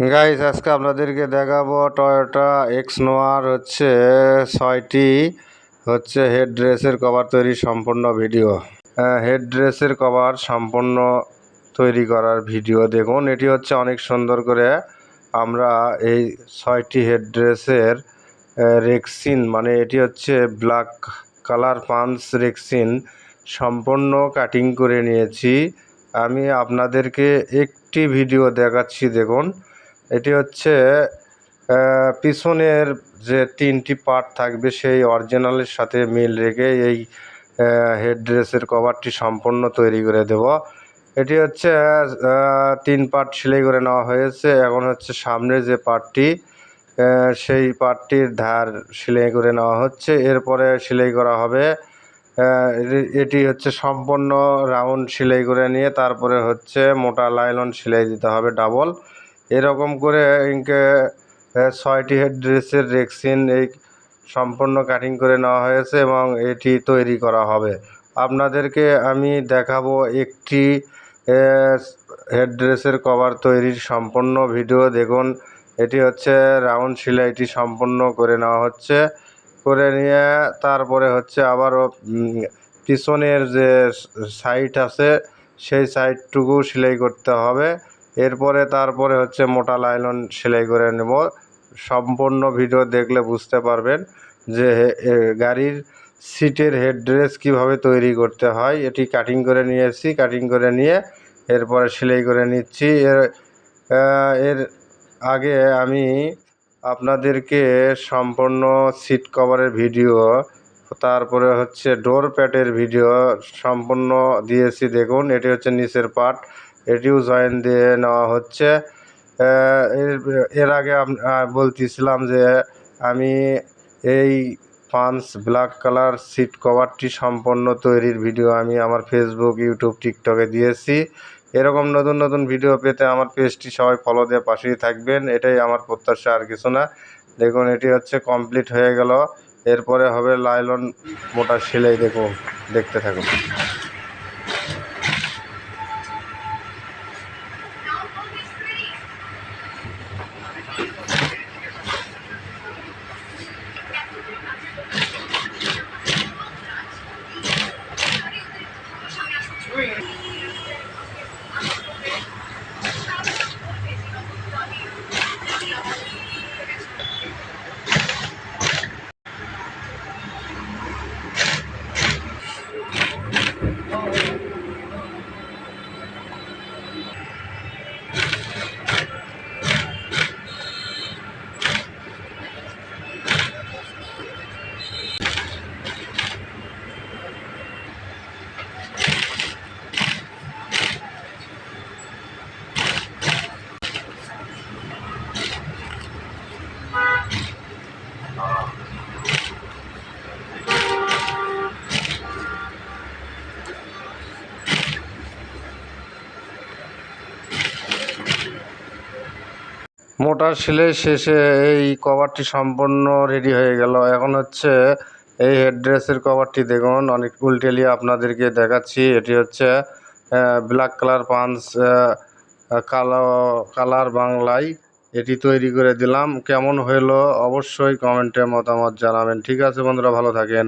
Guys আজকে আপনাদেরকে দেখাবো টয়োটা এক্স নোয়ার হচ্ছে 6টি হেড ড্রেসের কভার তৈরির সম্পূর্ণ ভিডিও। হেড ড্রেসের কভার সম্পূর্ণ তৈরি করার ভিডিও দেখুন। এটি হচ্ছে অনেক সুন্দর করে আমরা এই 6টি হেড ড্রেসের রেক্সিন মানে এটি হচ্ছে ব্ল্যাক কালার পাঞ্চ রেক্সিন সম্পূর্ণ কাটিং করে নিয়েছি। আমি আপনাদেরকে একটি ভিডিও দেখাচ্ছি দেখুন। এটি হচ্ছে পিছনের যে 3টি পার্ট থাকবে সেই অরিজিনালের সাথে মিল রেখে এই হেড ড্রেসের কভারটি সম্পূর্ণ তৈরি করে দেব। এটি হচ্ছে 3 পার্ট সেলাই করে নেওয়া হয়েছে। এখন হচ্ছে সামনে যে পার্টটি সেই পার্টটির ধার সেলাই করে নেওয়া হচ্ছে, এরপরে সেলাই করা হবে। এটি হচ্ছে সম্পূর্ণ রাউন্ড সেলাই করে নিয়ে তারপরে হচ্ছে মোটা লাইলন সেলাই দিতে হবে ডাবল। এরকম করে ইনকে 6টি হেড ড্রেসের রেক্সিন এই সম্পূর্ণ কাটিং করে নেওয়া হয়েছে এবং এটি তৈরি করা হবে। আপনাদেরকে আমি দেখাবো একটি হেড ড্রেসের কভার তৈরির সম্পূর্ণ ভিডিও দেখুন। এটি হচ্ছে রাউন্ড সেলাইটি সম্পূর্ণ করে নেওয়া হচ্ছে, করে নিয়ে তারপরে হচ্ছে আবারও পিছনের যে সাইড আছে সেই সাইডটুকু সেলাই করতে হবে। এরপরে তারপরে হচ্ছে মোটা লাইলন সেলাই করে নেব। সম্পূর্ণ ভিডিও দেখলে বুঝতে পারবেন যে গাড়ির সিটের হেড ড্রেস কীভাবে তৈরি করতে হয়। এটি কাটিং করে নিয়েছি, কাটিং করে নিয়ে এরপরে সেলাই করে নিচ্ছি। এর আগে আমি আপনাদেরকে সম্পূর্ণ সিট কভারের ভিডিও, তারপরে হচ্ছে ডোর প্যাডের ভিডিও সম্পূর্ণ দিয়েছি দেখুন। এটি হচ্ছে নিচের পার্ট, এটিও জয়েন দিয়ে নেওয়া হচ্ছে। এর আগে বলতেছিলাম যে আমি এই পাঞ্চ ব্ল্যাক কালার সিট কভারটি সম্পূর্ণ তৈরির ভিডিও আমি আমার ফেসবুক, ইউটিউব, টিকটকে দিয়েছি। এরকম নতুন নতুন ভিডিও পেতে আমার পেজটি সবাই ফলো দিয়ে পাশেই থাকবেন, এটাই আমার প্রত্যাশা, আর কিছু না। দেখুন এটি হচ্ছে কমপ্লিট হয়ে গেল। এরপরে হবে লাইলন মোটা সেলাই, দেখুন, দেখতে থাকুন। মোটা সেলাই শেষে এই কভারটি সম্পূর্ণ রেডি হয়ে গেল। এখন হচ্ছে এই হেড ড্রেসের কভারটি দেখুন, অনেক উল্টেলিয়ে আপনাদেরকে দেখাচ্ছি। এটি হচ্ছে ব্ল্যাক কালার পাঞ্চ কালো কালার বাংলায় এটি তৈরি করে দিলাম। কেমন হলো অবশ্যই কমেন্টে মতামত জানাবেন। ঠিক আছে বন্ধুরা, ভালো থাকেন।